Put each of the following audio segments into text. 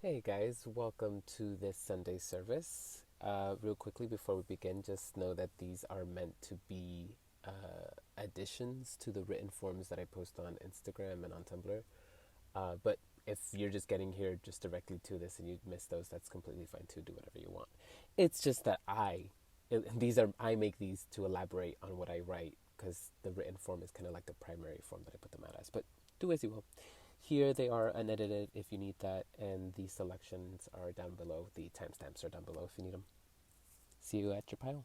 Hey guys, welcome to this Sunday service. Real quickly before we begin, just know that these are meant to be additions to the written forms that I post on Instagram and on Tumblr. But if you're just getting here just directly to this and you missed those, that's completely fine too. Do whatever you want. It's just that I make these to elaborate on what I write because the written form is kind of like the primary form that I put them out as. But do as you will. Here they are unedited if you need that, and the selections are down below. The timestamps are down below if you need them. See you at your pile.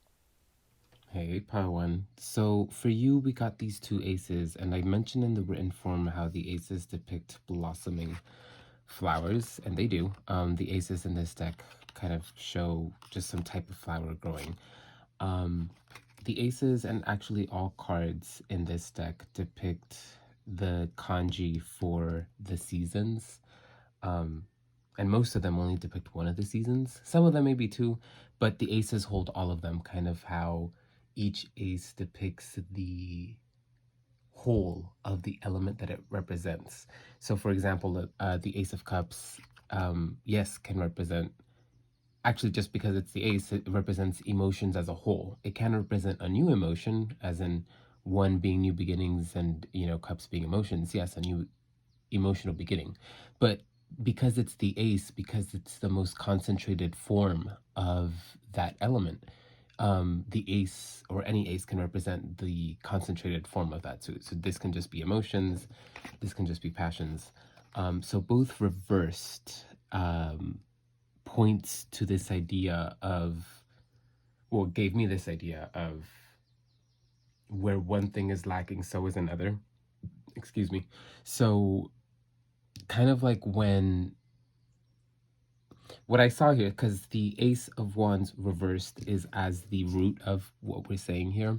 Hey, pile one. So for you, we got these two aces, and I mentioned in the written form how the aces depict blossoming flowers, and they do. The aces in this deck kind of show just some type of flower growing. The aces and actually all cards in this deck depict the kanji for the seasons. And most of them only depict one of the seasons. Some of them maybe two, but the aces hold all of them, kind of how each ace depicts the whole of the element that it represents. So for example, the Ace of Cups, yes, can represent, actually just because it's the ace, it represents emotions as a whole. It can represent a new emotion, as in one being new beginnings and, cups being emotions. Yes, a new emotional beginning. But because it's the ace, because it's the most concentrated form of that element, the ace or any ace can represent the concentrated form of that. So this can just be emotions, this can just be passions. So both reversed points to this idea of, well, gave me this idea of where one thing is lacking, so is another. Excuse me. So kind of like when what I saw here, because the Ace of Wands reversed is as the root of what we're saying here,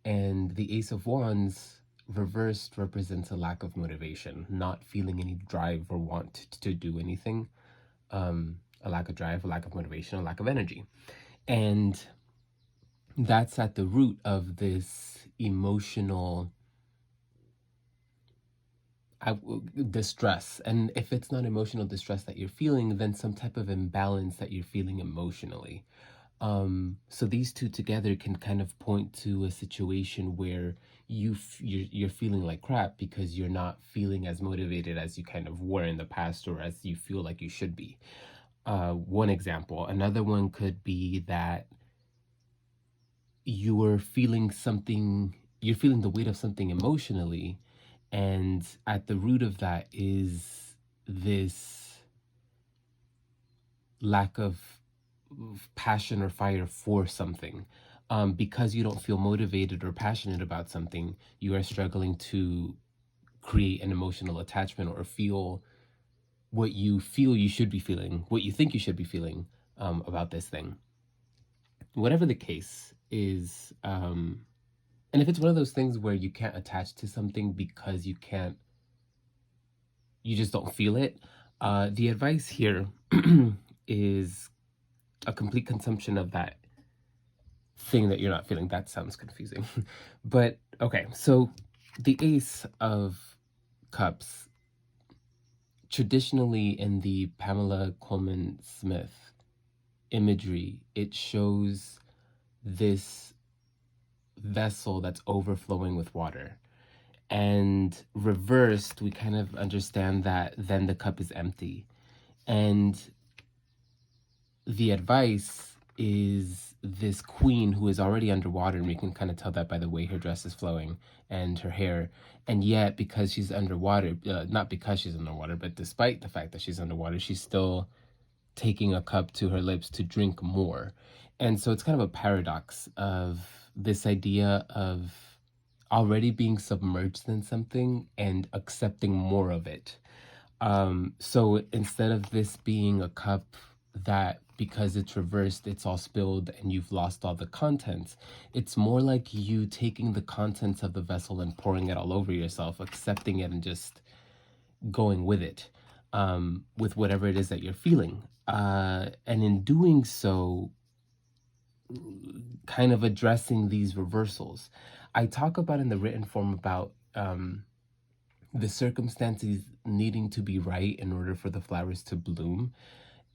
and the Ace of Wands reversed represents a lack of motivation, not feeling any drive or want to do anything, a lack of drive, a lack of motivation, a lack of energy. And that's at the root of this emotional distress. And if it's not emotional distress that you're feeling, then some type of imbalance that you're feeling emotionally. So these two together can kind of point to a situation where you're feeling like crap because you're not feeling as motivated as you kind of were in the past or as you feel like you should be. One example. Another one could be that you're feeling something, you're feeling the weight of something emotionally, and at the root of that is this lack of passion or fire for something. Because you don't feel motivated or passionate about something, you are struggling to create an emotional attachment or feel what you feel you should be feeling, what you think you should be feeling about this thing. Whatever the case is, and if it's one of those things where you can't attach to something because you just don't feel it, the advice here is a complete consumption of that thing that you're not feeling. That sounds confusing. But okay, so the Ace of Cups, traditionally in the Pamela Coleman Smith imagery, it shows this vessel that's overflowing with water. And reversed, we kind of understand that then the cup is empty. And the advice is this queen who is already underwater, and we can kind of tell that by the way her dress is flowing and her hair. And yet, because she's underwater, not because she's underwater, but despite the fact that she's underwater, she's still taking a cup to her lips to drink more. And so it's kind of a paradox of this idea of already being submerged in something and accepting more of it. So instead of this being a cup that because it's reversed, it's all spilled and you've lost all the contents, it's more like you taking the contents of the vessel and pouring it all over yourself, accepting it and just going with it, with whatever it is that you're feeling. And in doing so, kind of addressing these reversals. I talk about in the written form about the circumstances needing to be right in order for the flowers to bloom,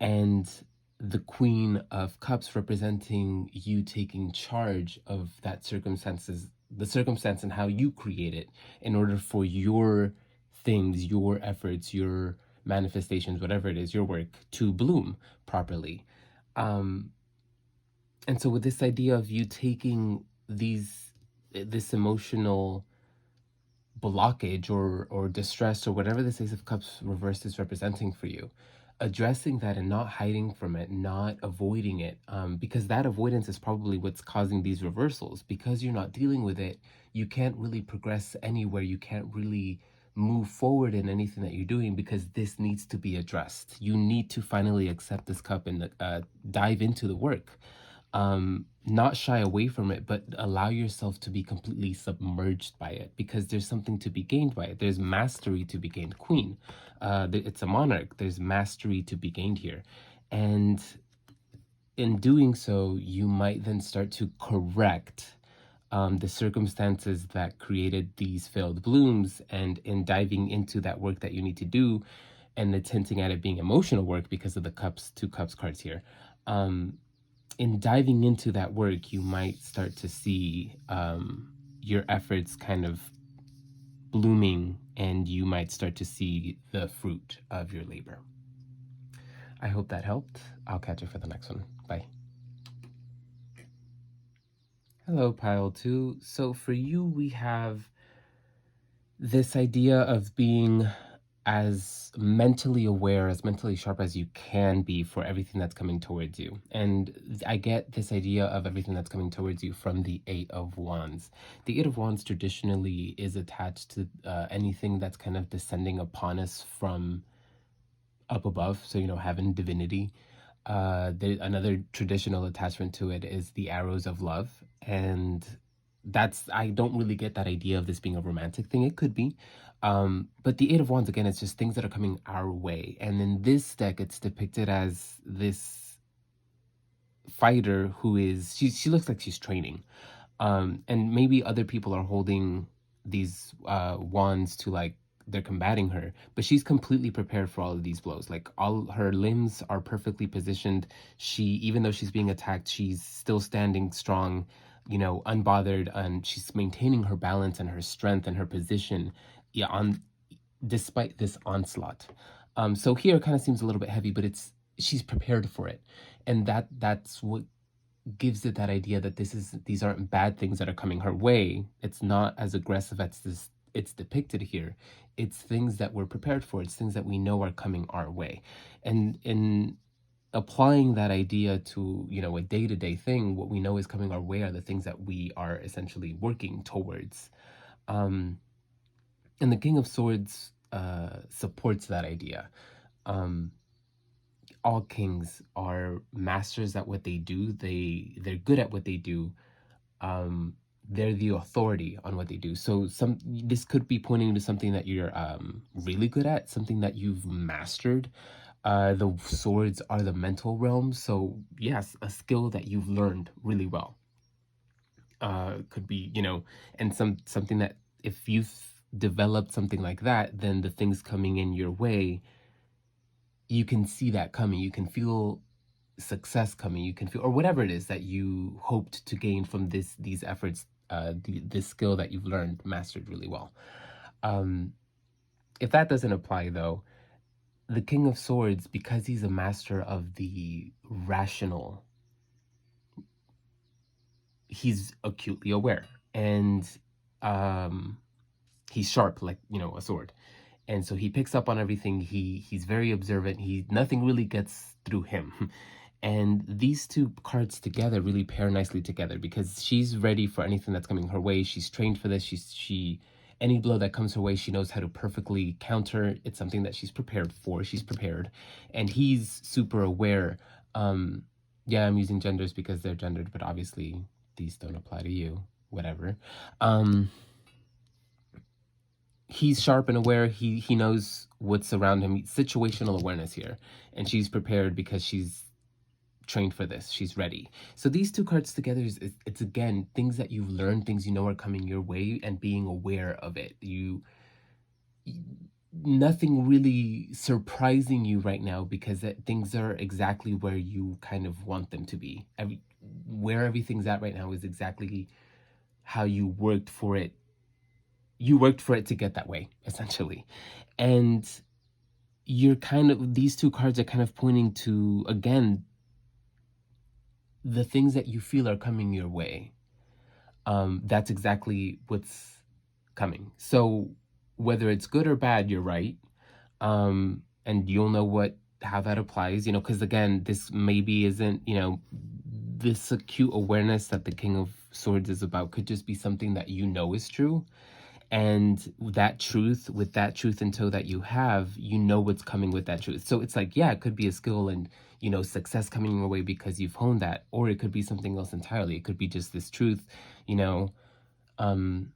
and the Queen of Cups representing you taking charge of that circumstances, the circumstance and how you create it in order for your things, your efforts, your manifestations, whatever it is, your work to bloom properly. And so with this idea of you taking this emotional blockage or distress or whatever this Ace of Cups reversed is representing for you, addressing that and not hiding from it, not avoiding it, because that avoidance is probably what's causing these reversals. Because you're not dealing with it, you can't really progress anywhere. You can't really move forward in anything that you're doing, because this needs to be addressed. You need to finally accept this cup and dive into the work. Not shy away from it, but allow yourself to be completely submerged by it, because there's something to be gained by it. There's mastery to be gained. Queen, it's a monarch. There's mastery to be gained here. And in doing so, you might then start to correct the circumstances that created these failed blooms. And in diving into that work that you need to do and hinting at it being emotional work because of the two cups cards here, in diving into that work, you might start to see your efforts kind of blooming, and you might start to see the fruit of your labor. I hope that helped. I'll catch you for the next one. Bye. Hello, pile 2. So for you, we have this idea of being as mentally aware, as mentally sharp as you can be for everything that's coming towards you. And I get this idea of everything that's coming towards you from the Eight of Wands. The Eight of Wands traditionally is attached to anything that's kind of descending upon us from up above. So, heaven, divinity. Another traditional attachment to it is the arrows of love. And I don't really get that idea of this being a romantic thing. It could be. But the Eight of Wands, again, it's just things that are coming our way. And in this deck, it's depicted as this fighter who is, she looks like she's training. And maybe other people are holding these wands to, like, they're combating her, but she's completely prepared for all of these blows. Like, all her limbs are perfectly positioned. Even though she's being attacked, she's still standing strong, unbothered, and she's maintaining her balance and her strength and her position, despite this onslaught. So here it kind of seems a little bit heavy, but she's prepared for it, and that's what gives it that idea that these aren't bad things that are coming her way. It's not as aggressive as it's depicted here. It's things that we're prepared for. It's things that we know are coming our way. And in applying that idea to, a day-to-day thing, what we know is coming our way are the things that we are essentially working towards. And the King of Swords supports that idea. All kings are masters at what they do. They're good at what they do. They're the authority on what they do. So this could be pointing to something that you're really good at, something that you've mastered. The swords are the mental realm. So yes, a skill that you've learned really well. Could be, and something that if you've developed something like that, then the things coming in your way, you can see that coming. You can feel success coming. You can feel, or whatever it is that you hoped to gain from these efforts, this skill that you've learned, mastered really well. If that doesn't apply, though, the King of Swords, because he's a master of the rational, he's acutely aware, and he's sharp, like, a sword. And so he picks up on everything. He's very observant. Nothing really gets through him. And these two cards together really pair nicely together, because she's ready for anything that's coming her way. She's trained for this. Any blow that comes her way, she knows how to perfectly counter. It's something that she's prepared for. She's prepared. And he's super aware. Yeah, I'm using genders because they're gendered, but obviously these don't apply to you. Whatever. He's sharp and aware. He knows what's around him. Situational awareness here. And she's prepared because she's trained for this. She's ready. So these two cards together, it's again, things that you've learned, things are coming your way, and being aware of it. nothing really surprising you right now because things are exactly where you kind of want them to be. Where everything's at right now is exactly how you worked for it. You worked for it to get that way, essentially. And you're kind of, these two cards are kind of pointing to, again, the things that you feel are coming your way. That's exactly what's coming. So whether it's good or bad, you're right. And you'll know how that applies, because again, this maybe isn't, this acute awareness that the King of Swords is about could just be something that is true. And with that truth in tow that you have, what's coming with that truth. So it's like, yeah, it could be a skill and, success coming your way because you've honed that, or it could be something else entirely. It could be just this truth, um,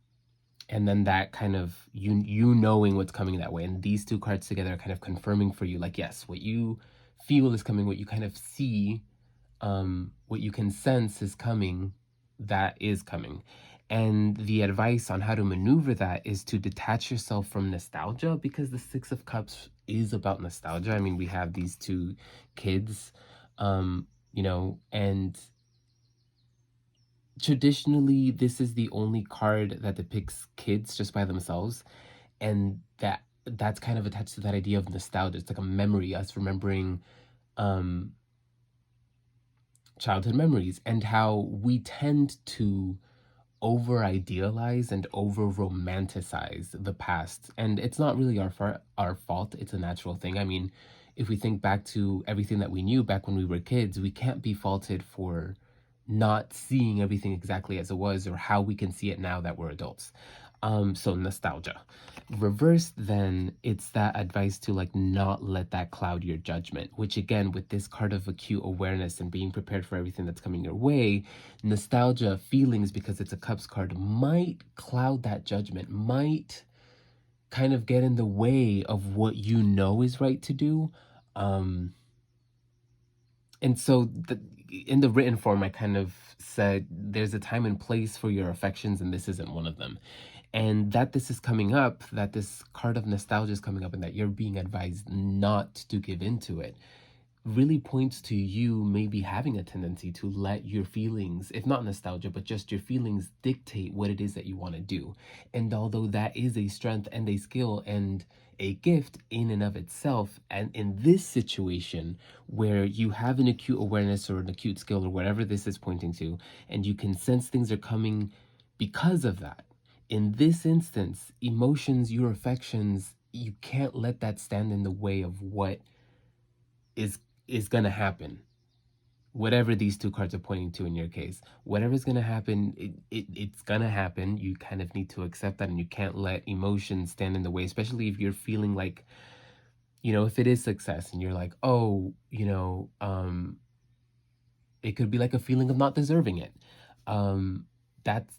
and then that kind of you knowing what's coming that way. And these two cards together are kind of confirming for you, like, yes, what you feel is coming, what you kind of see, what you can sense is coming, that is coming. And the advice on how to maneuver that is to detach yourself from nostalgia, because the Six of Cups is about nostalgia. I mean, we have these two kids, and traditionally this is the only card that depicts kids just by themselves, and that's kind of attached to that idea of nostalgia. It's like a memory, us remembering childhood memories, and how we tend to over idealize and over romanticize the past. And it's not really our fault. It's a natural thing. I mean, if we think back to everything that we knew back when we were kids, we can't be faulted for not seeing everything exactly as it was, or how we can see it now that we're adults. So nostalgia. Reversed, then, it's that advice to like not let that cloud your judgment, which again, with this card of acute awareness and being prepared for everything that's coming your way, nostalgia, feelings, because it's a cups card, might cloud that judgment, might kind of get in the way of what you know is right to do. And so in the written form, I kind of said there's a time and place for your affections, and this isn't one of them. And that this is coming up, that this card of nostalgia is coming up, and that you're being advised not to give into it, really points to you maybe having a tendency to let your feelings, if not nostalgia, but just your feelings, dictate what it is that you want to do. And although that is a strength and a skill and a gift in and of itself, and in this situation where you have an acute awareness or an acute skill or whatever this is pointing to, and you can sense things are coming because of that, in this instance, emotions, your affections, you can't let that stand in the way of what is going to happen. Whatever these two cards are pointing to in your case, whatever's going to happen, it's going to happen. You kind of need to accept that, and you can't let emotions stand in the way, especially if you're feeling like, if it is success and you're like, oh, it could be like a feeling of not deserving it.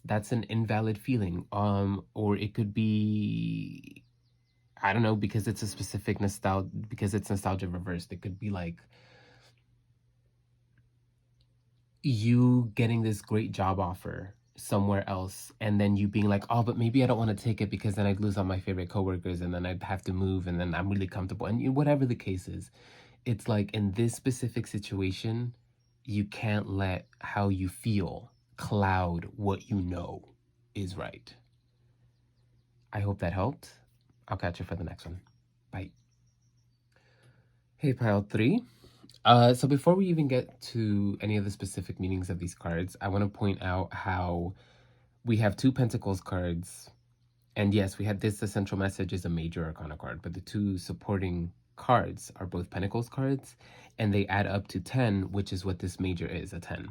That's an invalid feeling. Or it could be, I don't know, because it's a specific because it's nostalgia reversed. It could be like you getting this great job offer somewhere else, and then you being like, oh, but maybe I don't want to take it because then I'd lose all my favorite coworkers, and then I'd have to move, and then I'm really comfortable. And whatever the case is, it's like in this specific situation, you can't let how you feel cloud what you know is right. I hope that helped. I'll catch you for the next one. Bye. Hey, pile 3. So before we even get to any of the specific meanings of these cards, I want to point out how we have two Pentacles cards. And yes, we had this, the central message is a major arcana card, but the two supporting cards are both Pentacles cards, and they add up to 10, which is what this major is, a 10.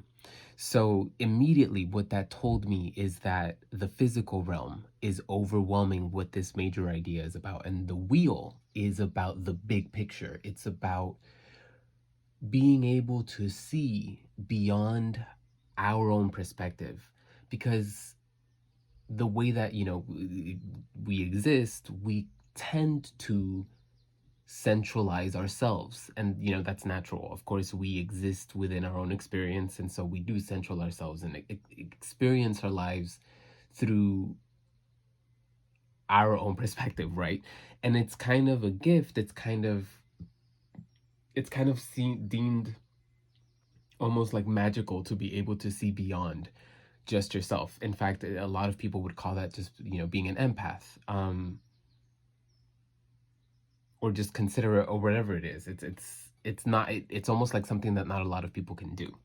So immediately what that told me is that the physical realm is overwhelming what this major idea is about. And the wheel is about the big picture. It's about being able to see beyond our own perspective, because the way that we exist, we tend to centralize ourselves, and that's natural. Of course, we exist within our own experience, and so we do central ourselves and experience our lives through our own perspective, right? And it's kind of a gift. It's kind of deemed almost like magical to be able to see beyond just yourself. In fact, a lot of people would call that just, being an empath, or just consider it, or whatever it is. It's not. It's almost like something that not a lot of people can do.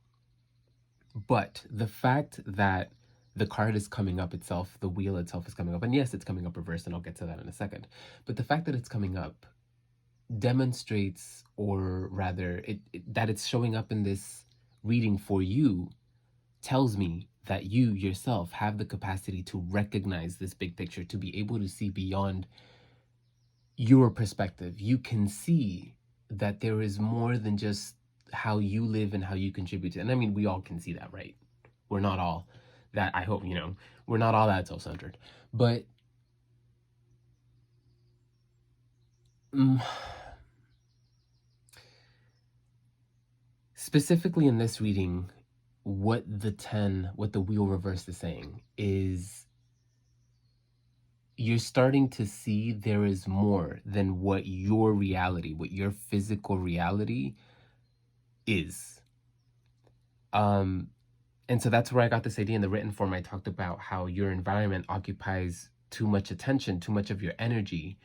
But the fact that the card is coming up itself, the wheel itself is coming up, and yes, it's coming up reversed, and I'll get to that in a second. But the fact that it's coming up demonstrates, or rather, that it's showing up in this reading for you, tells me that you yourself have the capacity to recognize this big picture, to be able to see beyond your perspective. You can see that there is more than just how you live and how you contribute to. And I mean, we all can see that, right? We're not all that, I hope, we're not all that self-centered. But specifically in this reading, what the wheel reversed is saying is, you're starting to see there is more than what your reality, what your physical reality is. And so that's where I got this idea. In the written form, I talked about how your environment occupies too much attention, too much of your energy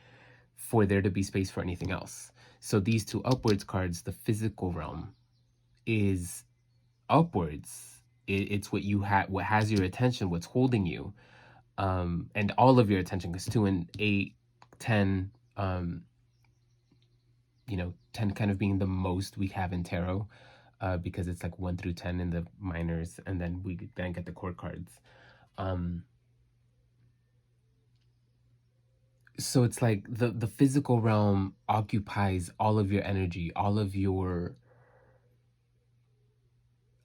for there to be space for anything else. So these two upwards cards, the physical realm, is upwards. It's what you have, what has your attention, what's holding you, and all of your attention. Because 2 and 8, 10, 10 kind of being the most we have in tarot, because it's like 1 through 10 in the minors, and then we then get the court cards. So it's like the physical realm occupies all of your energy, all of your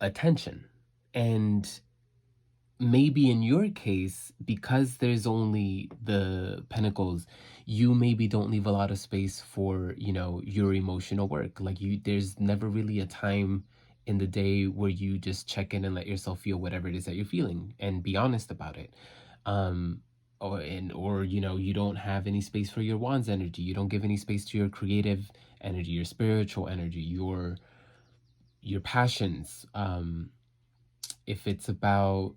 attention. And maybe in your case, because there's only the pentacles, you maybe don't leave a lot of space for, your emotional work. Like, there's never really a time in the day where you just check in and let yourself feel whatever it is that you're feeling and be honest about it. Or you don't have any space for your wands energy. You don't give any space to your creative energy, your spiritual energy, your passions. If it's about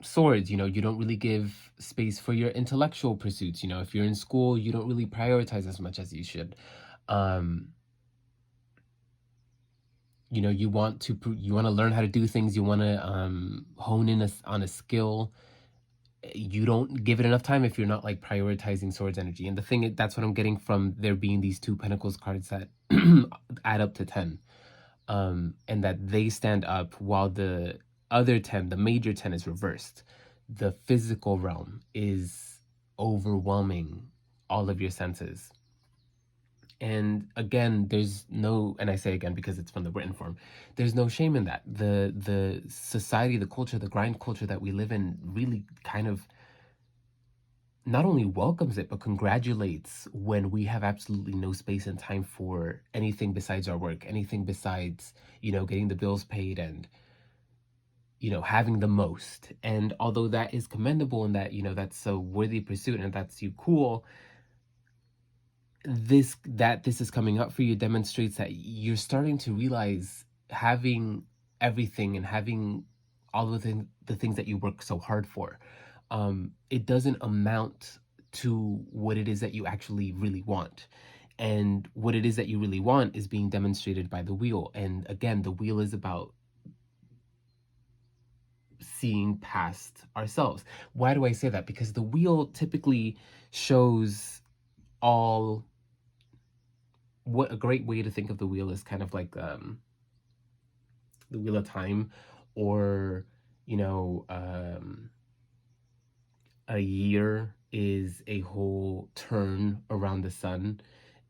swords, you don't really give space for your intellectual pursuits. If you're in school, you don't really prioritize as much as you should. You want to learn how to do things. You want to hone in on a skill. You don't give it enough time if you're not like prioritizing swords energy. And the thing, that's what I'm getting from there being these 2 pentacles cards that add up to 10, and that they stand up while the other 10, the major 10, is reversed. The physical realm is overwhelming all of your senses. And again, there's no, and I say again because it's from the written form, there's no shame in that. The society, the culture, the grind culture that we live in really kind of not only welcomes it, but congratulates when we have absolutely no space and time for anything besides our work, anything besides, getting the bills paid and, having the most. And although that is commendable and that, that's a worthy pursuit and that's cool, this is coming up for you demonstrates that you're starting to realize having everything and having all of the things that you work so hard for, it doesn't amount to what it is that you actually really want. And what it is that you really want is being demonstrated by the wheel. And again, the wheel is about seeing past ourselves. Why do I say that? Because the wheel typically shows all. What a great way to think of the wheel is kind of like the wheel of time, or a year is a whole turn around the sun.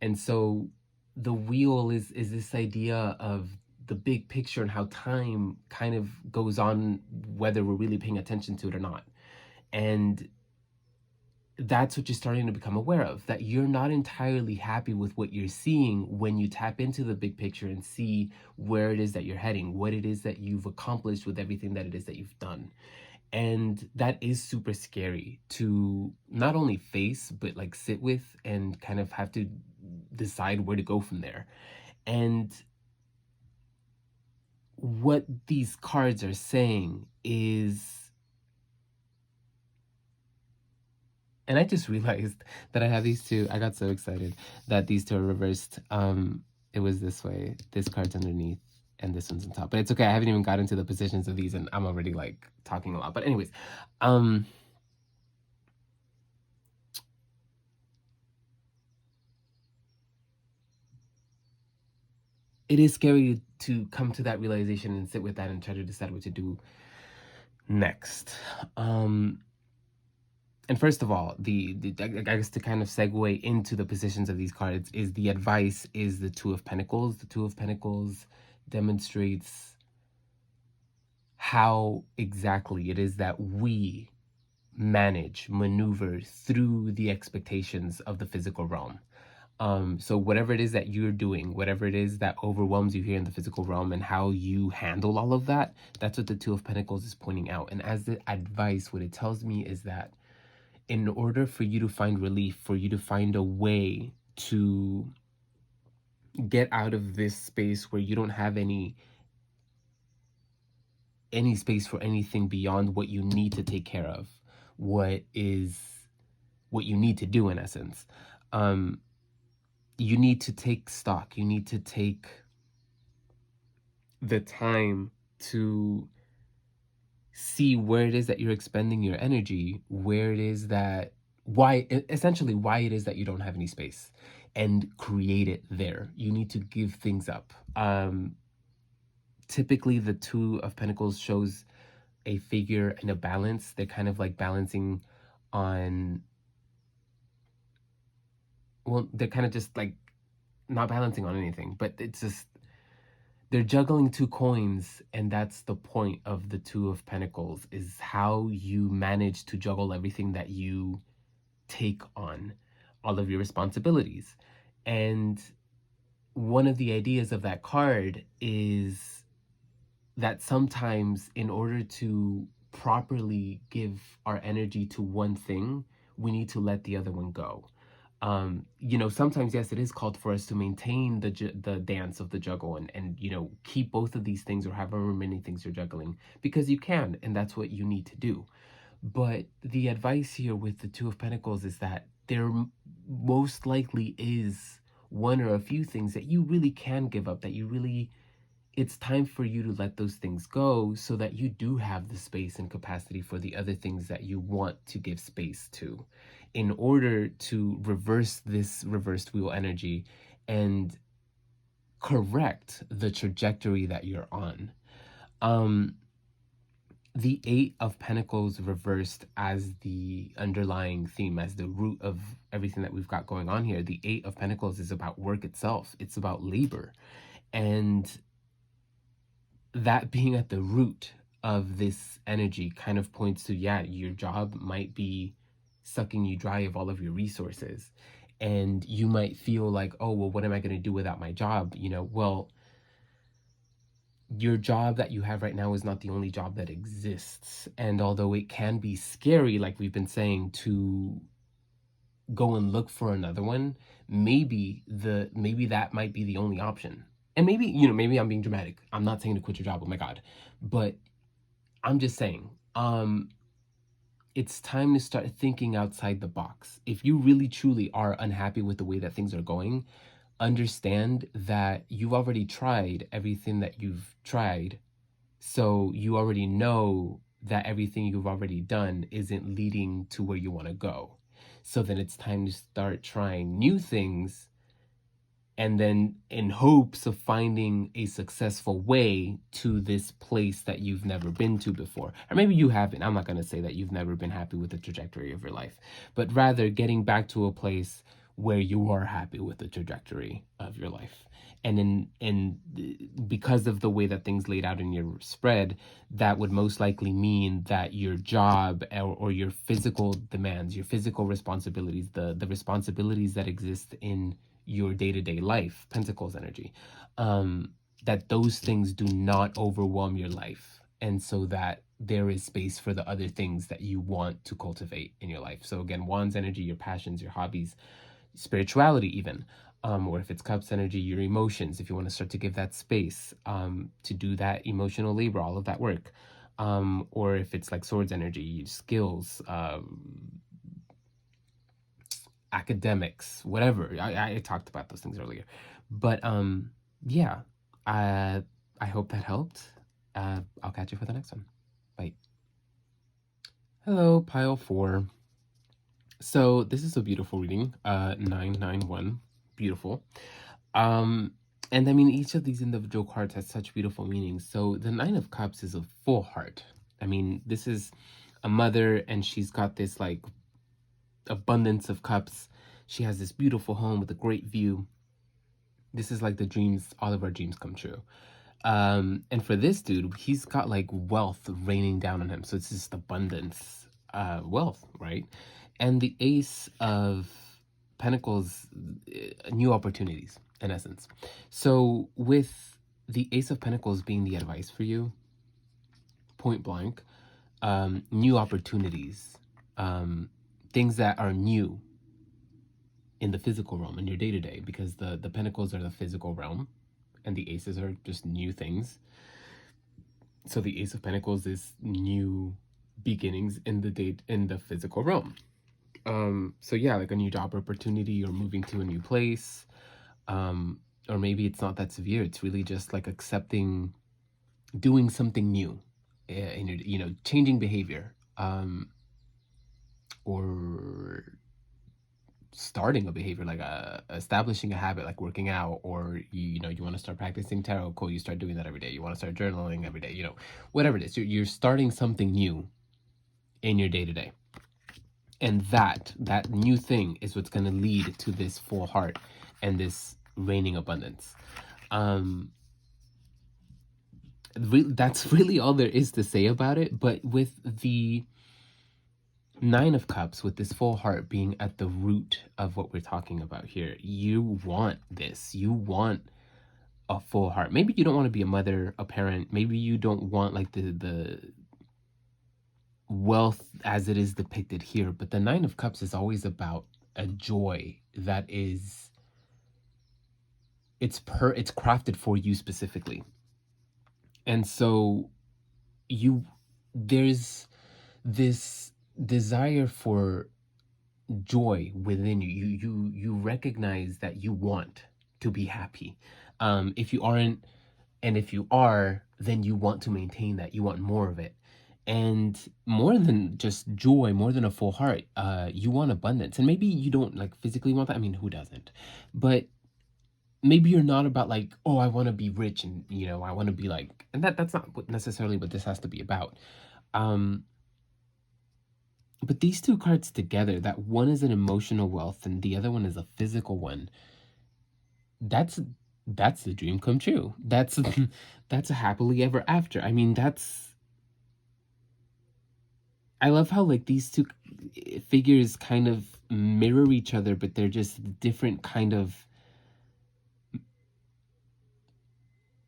And so the wheel is this idea of the big picture and how time kind of goes on, whether we're really paying attention to it or not. And that's what you're starting to become aware of, that you're not entirely happy with what you're seeing when you tap into the big picture and see where it is that you're heading, what it is that you've accomplished with everything that it is that you've done. And that is super scary to not only face, but like sit with and kind of have to decide where to go from there. And what these cards are saying is, and I just realized that I have these two. I got so excited that these two are reversed. It was this way. This card's underneath and this one's on top. But it's okay. I haven't even got into the positions of these and I'm already like talking a lot. But anyways, it is scary to come to that realization and sit with that and try to decide what to do next. And first of all, I guess to kind of segue into the positions of these cards is the advice is the Two of Pentacles. The Two of Pentacles demonstrates how exactly it is that we maneuver through the expectations of the physical realm. So whatever it is that you're doing, whatever it is that overwhelms you here in the physical realm and how you handle all of that, that's what the Two of Pentacles is pointing out. And as the advice, what it tells me is that in order for you to find relief, for you to find a way to get out of this space where you don't have any space for anything beyond what you need to take care of, what you need to do in essence, you need to take stock. You need to take the time to see where it is that you're expending your energy, where it is that why it is that you don't have any space, and create it there. You need to give things up. Typically the Two of Pentacles shows a figure in a balance. They're kind of like balancing on, well, they're kind of just like not balancing on anything, but it's just they're juggling two coins, and that's the point of the Two of Pentacles, is how you manage to juggle everything that you take on, all of your responsibilities. And one of the ideas of that card is that sometimes in order to properly give our energy to one thing, we need to let the other one go. Sometimes, yes, it is called for us to maintain the dance of the juggle and keep both of these things or however many things you're juggling, because you can, and that's what you need to do. But the advice here with the Two of Pentacles is that there most likely is one or a few things that you really can give up, that it's time for you to let those things go so that you do have the space and capacity for the other things that you want to give space to, in order to reverse this reversed wheel energy and correct the trajectory that you're on. The Eight of Pentacles reversed as the underlying theme, as the root of everything that we've got going on here. The Eight of Pentacles is about work itself. It's about labor. And that being at the root of this energy kind of points to, yeah, your job might be sucking you dry of all of your resources. And you might feel like, oh, well, what am I going to do without my job? Well, your job that you have right now is not the only job that exists. And although it can be scary, like we've been saying, to go and look for another one, maybe that might be the only option. And maybe I'm being dramatic. I'm not saying to quit your job, oh my God. But I'm just saying, it's time to start thinking outside the box. If you really truly are unhappy with the way that things are going, understand that you've already tried everything that you've tried. So you already know that everything you've already done isn't leading to where you want to go. So then it's time to start trying new things, and then in hopes of finding a successful way to this place that you've never been to before. Or maybe you haven't. I'm not going to say that you've never been happy with the trajectory of your life, but rather getting back to a place where you are happy with the trajectory of your life. And because of the way that things laid out in your spread, that would most likely mean that your job or your physical demands, your physical responsibilities, the responsibilities that exist in your day-to-day life, Pentacles energy, that those things do not overwhelm your life. And so that there is space for the other things that you want to cultivate in your life. So again, Wands energy, your passions, your hobbies, spirituality even. Or if it's Cups energy, your emotions, if you want to start to give that space to do that emotional labor, all of that work. Or if it's like Swords energy, skills, academics, whatever. I talked about those things earlier. But yeah, I hope that helped. I'll catch you for the next one. Bye. Hello, pile 4. So this is a beautiful reading, 991, beautiful. And I mean, each of these individual cards has such beautiful meanings. So the Nine of Cups is a full heart. I mean, this is a mother, and she's got this like abundance of cups. She has this beautiful home with a great view. This is like the dreams, all of our dreams come true. And for this dude, he's got like wealth raining down on him. So it's just abundance, wealth, right? And the Ace of Pentacles, new opportunities, in essence. So with the Ace of Pentacles being the advice for you, point blank, new opportunities, things that are new in the physical realm, in your day-to-day, because the Pentacles are the physical realm, and the Aces are just new things. So the Ace of Pentacles is new beginnings in the physical realm. So yeah, like a new job opportunity, or moving to a new place, or maybe it's not that severe. It's really just like accepting, doing something new, in your, changing behavior, or starting a behavior, like establishing a habit, like working out, or you want to start practicing tarot. Cool, you start doing that every day. You want to start journaling every day. Whatever it is, you're starting something new in your day-to-day. And that new thing is what's going to lead to this full heart and this reigning abundance. That's really all there is to say about it. But with the Nine of Cups, with this full heart being at the root of what we're talking about here, you want this. You want a full heart. Maybe you don't want to be a mother, a parent. Maybe you don't want like the wealth as it is depicted here. But the Nine of Cups is always about a joy that is, it's crafted for you specifically. And so there's this desire for joy within you. You recognize that you want to be happy. If you aren't, and if you are, then you want to maintain that. You want more of it. And more than just joy, more than a full heart, you want abundance. And maybe you don't like physically want that. I mean, who doesn't? But maybe you're not about like, oh, I want to be rich, and I want to be like, and that's not necessarily what this has to be about. But these two cards together, that one is an emotional wealth and the other one is a physical one. That's the dream come true. That's a happily ever after. I mean, I love how like these two figures kind of mirror each other, but they're just different kind of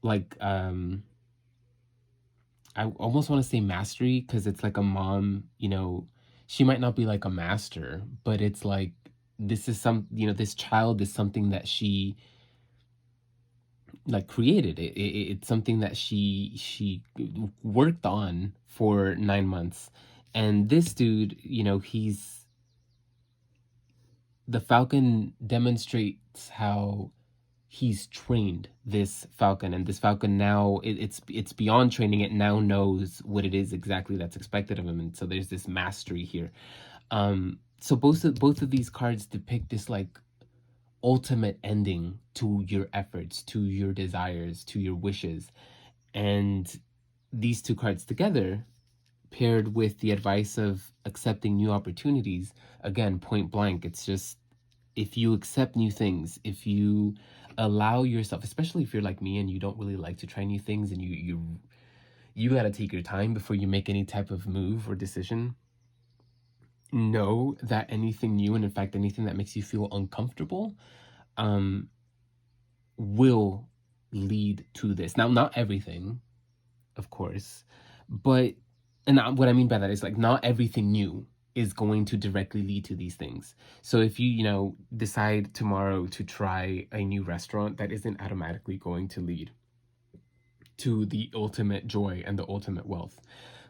like I almost want to say mastery, because it's like a mom, she might not be like a master, but it's like this is this child is something that she like created. It's something that she worked on for 9 months. And this dude, the falcon demonstrates how he's trained this falcon, and this falcon now it's beyond training. It now knows what it is exactly that's expected of him, and so there's this mastery here. So both of these cards depict this like ultimate ending to your efforts, to your desires, to your wishes. And these two cards together, paired with the advice of accepting new opportunities, again, point blank, it's just, if you accept new things, if you allow yourself, especially if you're like me and you don't really like to try new things, and you got to take your time before you make any type of move or decision, know that anything new, and in fact anything that makes you feel uncomfortable, will lead to this. Now, not everything, of course, but And what I mean by that is like not everything new is going to directly lead to these things. So if you decide tomorrow to try a new restaurant, that isn't automatically going to lead to the ultimate joy and the ultimate wealth.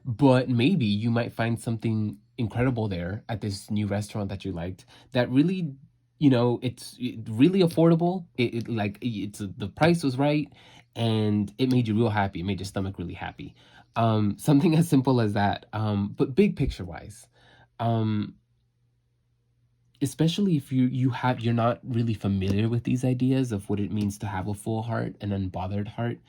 But maybe you might find something incredible there at this new restaurant that you liked that really, it's really affordable. The price was right, and it made you real happy. It made your stomach really happy. Something as simple as that. But big picture wise, um, especially if you're not really familiar with these ideas of what it means to have a full heart, an unbothered heart,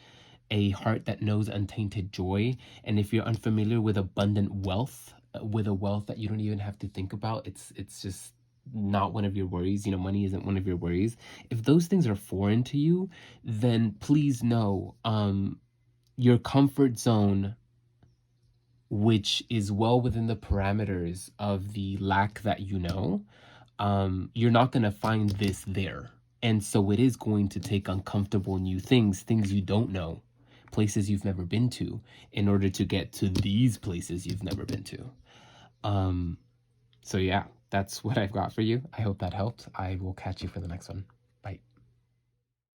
a heart that knows untainted joy. And if you're unfamiliar with abundant wealth, with a wealth that you don't even have to think about, it's just not one of your worries. Money isn't one of your worries. If those things are foreign to you, then please know, your comfort zone, which is well within the parameters of the lack that you're not going to find this there. And so it is going to take uncomfortable new things you don't know, places you've never been to, in order to get to these places you've never been to. So yeah, that's what I've got for you. I hope that helped. I will catch you for the next one.